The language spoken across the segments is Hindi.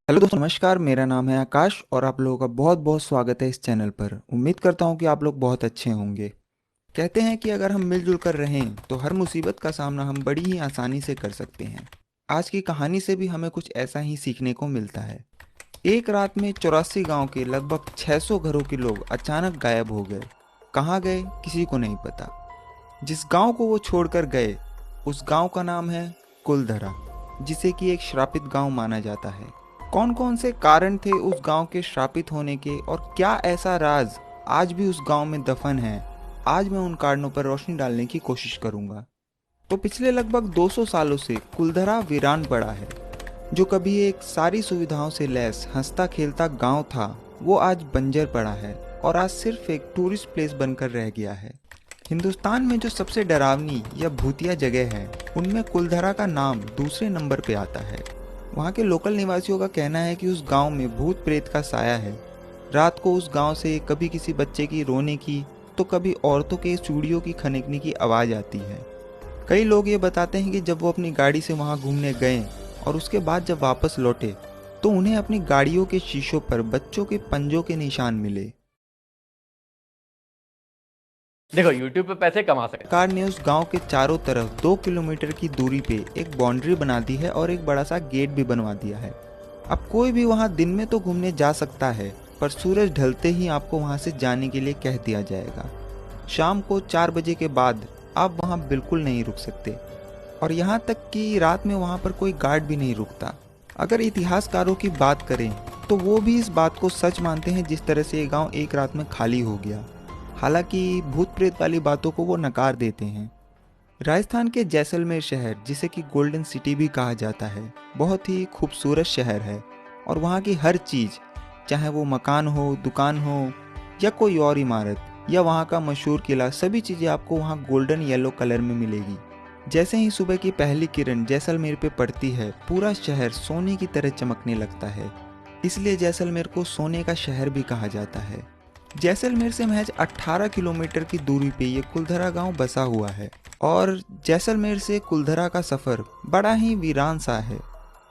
हेलो दोस्तों, नमस्कार। मेरा नाम है आकाश और आप लोगों का बहुत बहुत स्वागत है इस चैनल पर। उम्मीद करता हूँ कि आप लोग बहुत अच्छे होंगे। कहते हैं कि अगर हम मिलजुल कर रहें तो हर मुसीबत का सामना हम बड़ी ही आसानी से कर सकते हैं। आज की कहानी से भी हमें कुछ ऐसा ही सीखने को मिलता है। एक रात में 84 गांव के लगभग 600 घरों के लोग अचानक गायब हो गए। कहाँ गए किसी को नहीं पता। जिस गांव को वो छोड़कर गए उस गांव का नाम है कुलधरा, जिसे कि एक श्रापित गांव माना जाता है। कौन कौन से कारण थे उस गांव के श्रापित होने के और क्या ऐसा राज आज भी उस गांव में दफन है, आज मैं उन कारणों पर रोशनी डालने की कोशिश करूंगा। तो पिछले लगभग 200 सालों से कुलधरा वीरान पड़ा है। जो कभी एक सारी सुविधाओं से लैस हंसता खेलता गांव था, वो आज बंजर पड़ा है और आज सिर्फ एक टूरिस्ट प्लेस बनकर रह गया है। हिंदुस्तान में जो सबसे डरावनी या भूतिया जगह है, उनमें कुलधरा का नाम दूसरे नंबर पे आता है। वहाँ के लोकल निवासियों का कहना है कि उस गांव में भूत प्रेत का साया है। रात को उस गांव से कभी किसी बच्चे की रोने की तो कभी औरतों के चूड़ियों की खनकने की आवाज़ आती है। कई लोग ये बताते हैं कि जब वो अपनी गाड़ी से वहाँ घूमने गए और उसके बाद जब वापस लौटे तो उन्हें अपनी गाड़ियों के शीशों पर बच्चों के पंजों के निशान मिले। देखो YouTube पे पैसे कमा सकते हैं। सरकार ने उस गांव के चारों तरफ 2 किलोमीटर की दूरी पे एक बाउंड्री बना दी है और एक बड़ा सा गेट भी बनवा दिया है। अब कोई भी वहां दिन में तो घूमने जा सकता है, पर सूरज ढलते ही आपको वहां से जाने के लिए कह दिया जाएगा। शाम को 4 बजे के बाद आप वहां बिल्कुल नहीं रुक सकते और यहाँ तक कि रात में वहां पर कोई गार्ड भी नहीं रुकता। अगर इतिहासकारों की बात करें तो वो भी इस बात को सच मानते हैं जिस तरह से ये गांव एक रात में खाली हो गया। हालांकि भूत प्रेत वाली बातों को वो नकार देते हैं। राजस्थान के जैसलमेर शहर, जिसे कि गोल्डन सिटी भी कहा जाता है, बहुत ही खूबसूरत शहर है और वहाँ की हर चीज़, चाहे वो मकान हो, दुकान हो या कोई और इमारत या वहाँ का मशहूर किला, सभी चीज़ें आपको वहाँ गोल्डन येलो कलर में मिलेगी। जैसे ही सुबह की पहली किरण जैसलमेर पे पड़ती है, पूरा शहर सोने की तरह चमकने लगता है। इसलिए जैसलमेर को सोने का शहर भी कहा जाता है। जैसलमेर से महज 18 किलोमीटर की दूरी पे ये कुलधरा गांव बसा हुआ है और जैसलमेर से कुलधरा का सफ़र बड़ा ही वीरान सा है।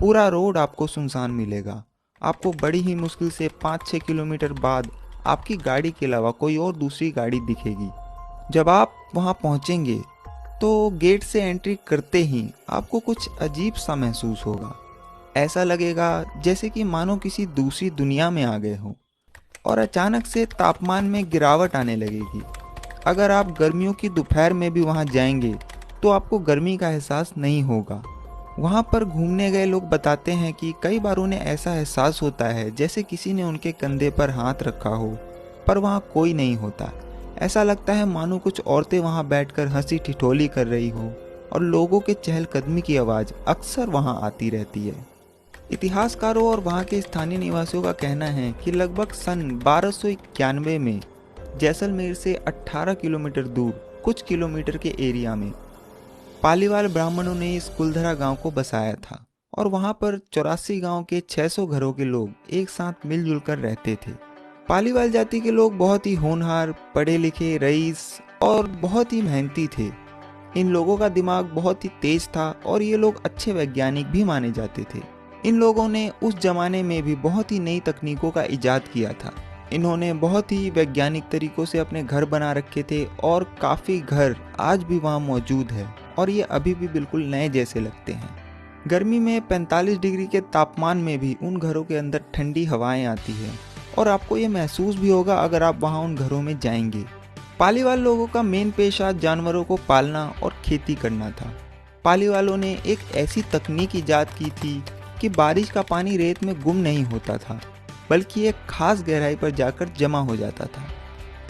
पूरा रोड आपको सुनसान मिलेगा। आपको बड़ी ही मुश्किल से 5-6 किलोमीटर बाद आपकी गाड़ी के अलावा कोई और दूसरी गाड़ी दिखेगी। जब आप वहां पहुंचेंगे तो गेट से एंट्री करते ही आपको कुछ अजीब सा महसूस होगा। ऐसा लगेगा जैसे कि मानो किसी दूसरी दुनिया में आ गए हो और अचानक से तापमान में गिरावट आने लगेगी। अगर आप गर्मियों की दोपहर में भी वहां जाएंगे तो आपको गर्मी का एहसास नहीं होगा। वहां पर घूमने गए लोग बताते हैं कि कई बार उन्हें ऐसा एहसास होता है जैसे किसी ने उनके कंधे पर हाथ रखा हो, पर वहां कोई नहीं होता। ऐसा लगता है मानो कुछ औरतें वहां बैठकर हंसी ठिठोली कर रही हो और लोगों के चहलकदमी की आवाज़ अक्सर वहां आती रहती है। इतिहासकारों और वहाँ के स्थानीय निवासियों का कहना है कि लगभग सन 1291 में जैसलमेर से 18 किलोमीटर दूर कुछ किलोमीटर के एरिया में पालीवाल ब्राह्मणों ने इस कुलधरा गांव को बसाया था और वहाँ पर 84 गांव के 600 घरों के लोग एक साथ मिलजुल कर रहते थे। पालीवाल जाति के लोग बहुत ही होनहार, पढ़े लिखे, रईस और बहुत ही मेहनती थे। इन लोगों का दिमाग बहुत ही तेज था और ये लोग अच्छे वैज्ञानिक भी माने जाते थे। इन लोगों ने उस जमाने में भी बहुत ही नई तकनीकों का इजाद किया था। इन्होंने बहुत ही वैज्ञानिक तरीकों से अपने घर बना रखे थे और काफ़ी घर आज भी वहाँ मौजूद है और ये अभी भी बिल्कुल नए जैसे लगते हैं। गर्मी में 45 डिग्री के तापमान में भी उन घरों के अंदर ठंडी हवाएं आती है और आपको ये महसूस भी होगा अगर आप वहाँ उन घरों में जाएंगे। पालीवाल लोगों का मेन पेशा जानवरों को पालना और खेती करना था। पालीवालों ने एक ऐसी तकनीक इजाद की थी कि बारिश का पानी रेत में गुम नहीं होता था, बल्कि एक खास गहराई पर जाकर जमा हो जाता था,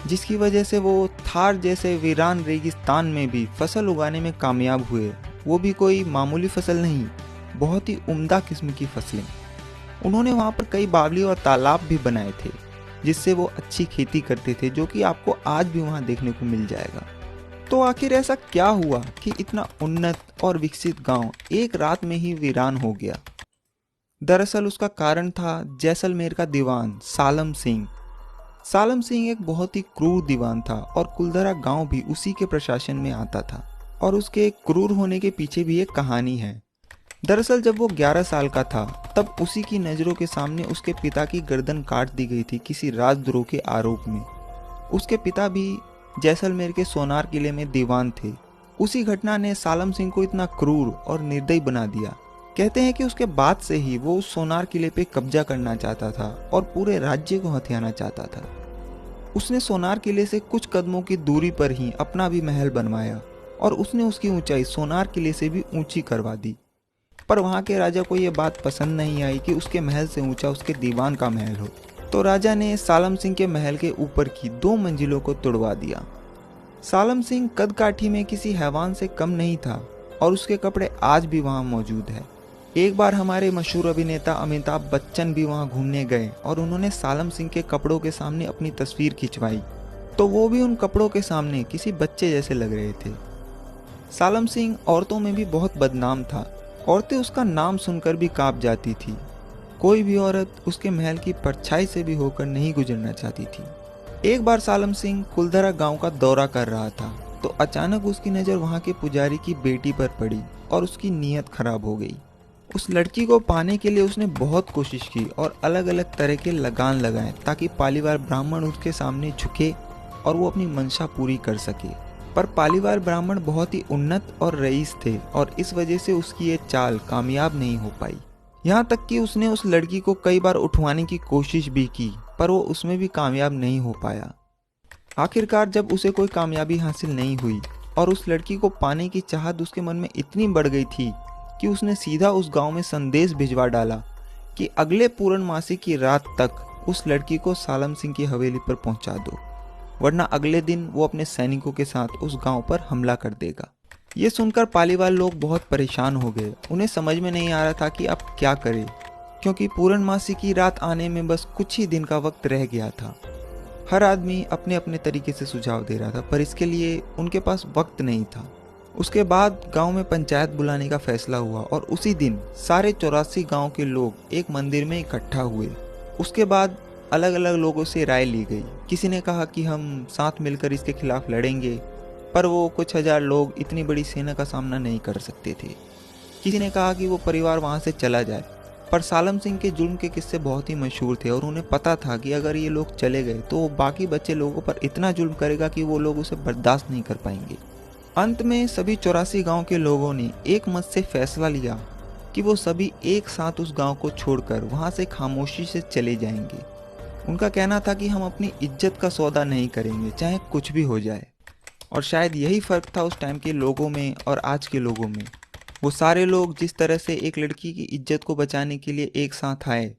जिसकी वजह से वो थार जैसे वीरान रेगिस्तान में भी फसल उगाने में कामयाब हुए। वो भी कोई मामूली फसल नहीं, बहुत ही उम्दा किस्म की फसलें। उन्होंने वहाँ पर कई बावली और तालाब भी बनाए थे, जिससे वो अच्छी खेती करते थे, जो कि आपको आज भी वहाँ देखने को मिल जाएगा। तो आखिर ऐसा क्या हुआ कि इतना उन्नत और विकसित गांव एक रात में ही वीरान हो गया? दरअसल उसका कारण था जैसलमेर का दीवान सालम सिंह। सालम सिंह एक बहुत ही क्रूर दीवान था और कुलधरा गांव भी उसी के प्रशासन में आता था और उसके क्रूर होने के पीछे भी एक कहानी है। दरअसल जब वो 11 साल का था तब उसी की नज़रों के सामने उसके पिता की गर्दन काट दी गई थी किसी राजद्रोह के आरोप में। उसके पिता भी जैसलमेर के सोनार किले में दीवान थे। उसी घटना ने सालम सिंह को इतना क्रूर और निर्दयी बना दिया। कहते हैं कि उसके बाद से ही वो उस सोनार किले पे कब्जा करना चाहता था और पूरे राज्य को हथियाना चाहता था। उसने सोनार किले से कुछ कदमों की दूरी पर ही अपना भी महल बनवाया और उसने उसकी ऊंचाई सोनार किले से भी ऊंची करवा दी। पर वहां के राजा को यह बात पसंद नहीं आई कि उसके महल से ऊंचा उसके दीवान का महल हो, तो राजा ने सालम सिंह के महल के ऊपर की 2 मंजिलों को तोड़वा दिया। सालम सिंह कद काठी में किसी हैवान से कम नहीं था और उसके कपड़े आज भी वहां मौजूद है। एक बार हमारे मशहूर अभिनेता अमिताभ बच्चन भी वहां घूमने गए और उन्होंने सालम सिंह के कपड़ों के सामने अपनी तस्वीर खिंचवाई, तो वो भी उन कपड़ों के सामने किसी बच्चे जैसे लग रहे थे। सालम सिंह औरतों में भी बहुत बदनाम था। औरतें उसका नाम सुनकर भी कांप जाती थी। कोई भी औरत उसके महल की परछाई से भी होकर नहीं गुजरना चाहती थी। एक बार सालम सिंह कुलधरा गांव का दौरा कर रहा था तो अचानक उसकी नज़र वहां के पुजारी की बेटी पर पड़ी और उसकी नीयत खराब हो गई। उस लड़की को पाने के लिए उसने बहुत कोशिश की और अलग अलग तरह के लगान लगाए ताकि पालीवाल ब्राह्मण उसके सामने झुके और वो अपनी मंशा पूरी कर सके। पर पालीवाल ब्राह्मण बहुत ही उन्नत और रईस थे और इस वजह से उसकी ये चाल कामयाब नहीं हो पाई। यहाँ तक कि उसने उस लड़की को कई बार उठवाने की कोशिश भी की, पर वो उसमें भी कामयाब नहीं हो पाया। आखिरकार जब उसे कोई कामयाबी हासिल नहीं हुई और उस लड़की को पाने की चाहत उसके मन में इतनी बढ़ गई थी कि उसने सीधा उस गांव में संदेश भिजवा डाला कि अगले पूर्णमासी की रात तक उस लड़की को सालम सिंह की हवेली पर पहुंचा दो, वरना अगले दिन वो अपने सैनिकों के साथ उस गांव पर हमला कर देगा। ये सुनकर पालीवाल लोग बहुत परेशान हो गए। उन्हें समझ में नहीं आ रहा था कि अब क्या करें, क्योंकि पूर्णमासी की रात आने में बस कुछ ही दिन का वक्त रह गया था। हर आदमी अपने अपने तरीके से सुझाव दे रहा था, पर इसके लिए उनके पास वक्त नहीं था। उसके बाद गांव में पंचायत बुलाने का फैसला हुआ और उसी दिन सारे 84 गांव के लोग एक मंदिर में इकट्ठा हुए। उसके बाद अलग अलग लोगों से राय ली गई। किसी ने कहा कि हम साथ मिलकर इसके खिलाफ लड़ेंगे, पर वो कुछ हजार लोग इतनी बड़ी सेना का सामना नहीं कर सकते थे। किसी ने कहा कि वो परिवार वहां से चला जाए, पर सालम सिंह के जुल्म के किस्से बहुत ही मशहूर थे और उन्हें पता था कि अगर ये लोग चले गए तो वो बाकी बचे लोगों पर इतना जुल्म करेगा कि वो लोग उसे बर्दाश्त नहीं कर पाएंगे। अंत में सभी 84 गांव के लोगों ने एक मत से फैसला लिया कि वो सभी एक साथ उस गांव को छोड़कर वहां से खामोशी से चले जाएंगे। उनका कहना था कि हम अपनी इज्जत का सौदा नहीं करेंगे, चाहे कुछ भी हो जाए। और शायद यही फ़र्क था उस टाइम के लोगों में और आज के लोगों में। वो सारे लोग जिस तरह से एक लड़की की इज्जत को बचाने के लिए एक साथ आए,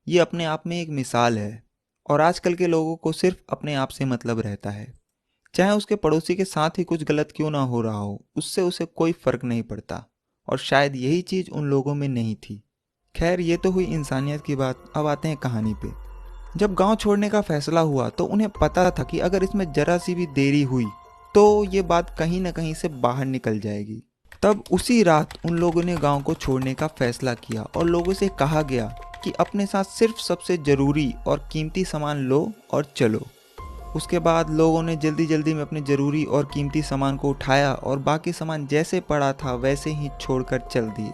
ये अपने आप में एक मिसाल है। और आजकल के लोगों को सिर्फ अपने आप से मतलब रहता है, चाहे उसके पड़ोसी के साथ ही कुछ गलत क्यों ना हो रहा हो, उससे उसे कोई फ़र्क नहीं पड़ता। और शायद यही चीज़ उन लोगों में नहीं थी। खैर, ये तो हुई इंसानियत की बात। अब आते हैं कहानी पे। जब गांव छोड़ने का फैसला हुआ तो उन्हें पता था कि अगर इसमें जरा सी भी देरी हुई तो ये बात कहीं ना कहीं से बाहर निकल जाएगी। तब उसी रात उन लोगों ने गांव को छोड़ने का फैसला किया और लोगों से कहा गया कि अपने साथ सिर्फ सबसे ज़रूरी और कीमती सामान लो और चलो। उसके बाद लोगों ने जल्दी जल्दी में अपने ज़रूरी और कीमती सामान को उठाया और बाकी सामान जैसे पड़ा था वैसे ही छोड़कर चल दिए।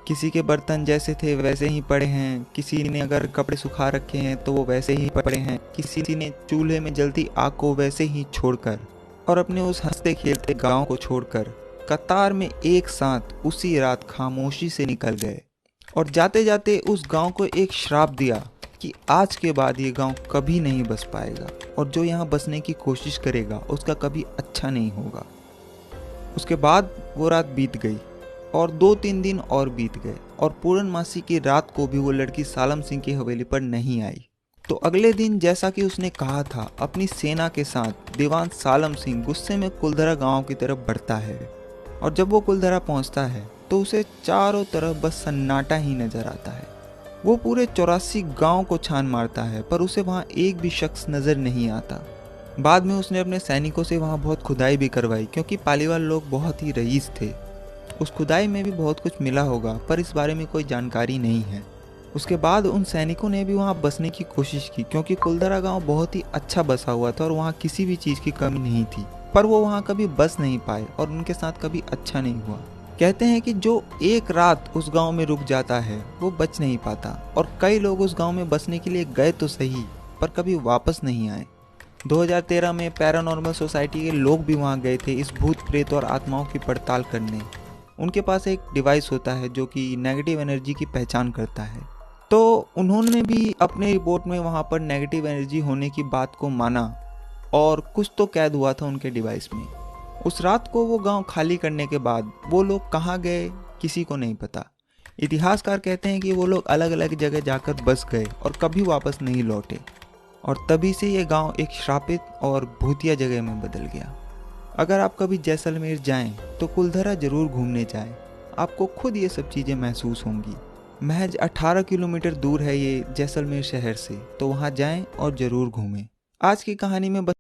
किसी के बर्तन जैसे थे वैसे ही पड़े हैं, किसी ने अगर कपड़े सुखा रखे हैं तो वो वैसे ही पड़े हैं, किसी ने चूल्हे में जलती आग को वैसे ही छोड़कर और अपने उस हंसते खेलते गांव को छोड़कर कतार में एक साथ उसी रात खामोशी से निकल गए और जाते जाते उस गांव को एक श्राप दिया कि आज के बाद ये गांव कभी नहीं बस पाएगा और जो यहाँ बसने की कोशिश करेगा उसका कभी अच्छा नहीं होगा। उसके बाद वो रात बीत गई और 2-3 दिन और बीत गए और पूर्णमासी की रात को भी वो लड़की सालम सिंह की हवेली पर नहीं आई। तो अगले दिन जैसा कि उसने कहा था, अपनी सेना के साथ दीवान सालम सिंह गुस्से में कुलधरा गांव की तरफ बढ़ता है और जब वो कुलधरा पहुंचता है तो उसे चारों तरफ बस सन्नाटा ही नजर आता है। वो पूरे 84 गांव को छान मारता है पर उसे वहां एक भी शख्स नजर नहीं आता। बाद में उसने अपने सैनिकों से वहां बहुत खुदाई भी करवाई, क्योंकि पालीवाल लोग बहुत ही रईस थे। उस खुदाई में भी बहुत कुछ मिला होगा पर इस बारे में कोई जानकारी नहीं है। उसके बाद उन सैनिकों ने भी वहां बसने की कोशिश की, क्योंकि कुलधरा गांव बहुत ही अच्छा बसा हुआ था और वहां किसी भी चीज़ की कमी नहीं थी, पर वो वहां कभी बस नहीं पाए और उनके साथ कभी अच्छा नहीं हुआ। कहते हैं कि जो एक रात उस गांव में रुक जाता है वो बच नहीं पाता, और कई लोग उस गांव में बसने के लिए गए तो सही पर कभी वापस नहीं आए। 2013 में पैरानॉर्मल सोसाइटी के लोग भी वहां गए थे इस भूत प्रेत और आत्माओं की पड़ताल करने। उनके पास एक डिवाइस होता है जो कि नेगेटिव एनर्जी की पहचान करता है। तो उन्होंने भी अपने रिपोर्ट में वहां पर नेगेटिव एनर्जी होने की बात को माना और कुछ तो कैद हुआ था उनके डिवाइस में। उस रात को वो गांव खाली करने के बाद वो लोग कहाँ गए किसी को नहीं पता। इतिहासकार कहते हैं कि वो लोग अलग अलग जगह जाकर बस गए और कभी वापस नहीं लौटे, और तभी से ये गांव एक श्रापित और भूतिया जगह में बदल गया। अगर आप कभी जैसलमेर जाएं तो कुलधरा जरूर घूमने जाएं, आपको खुद ये सब चीज़ें महसूस होंगी। महज 18 किलोमीटर दूर है ये जैसलमेर शहर से, तो वहाँ जाएं और ज़रूर घूमें। आज की कहानी में बस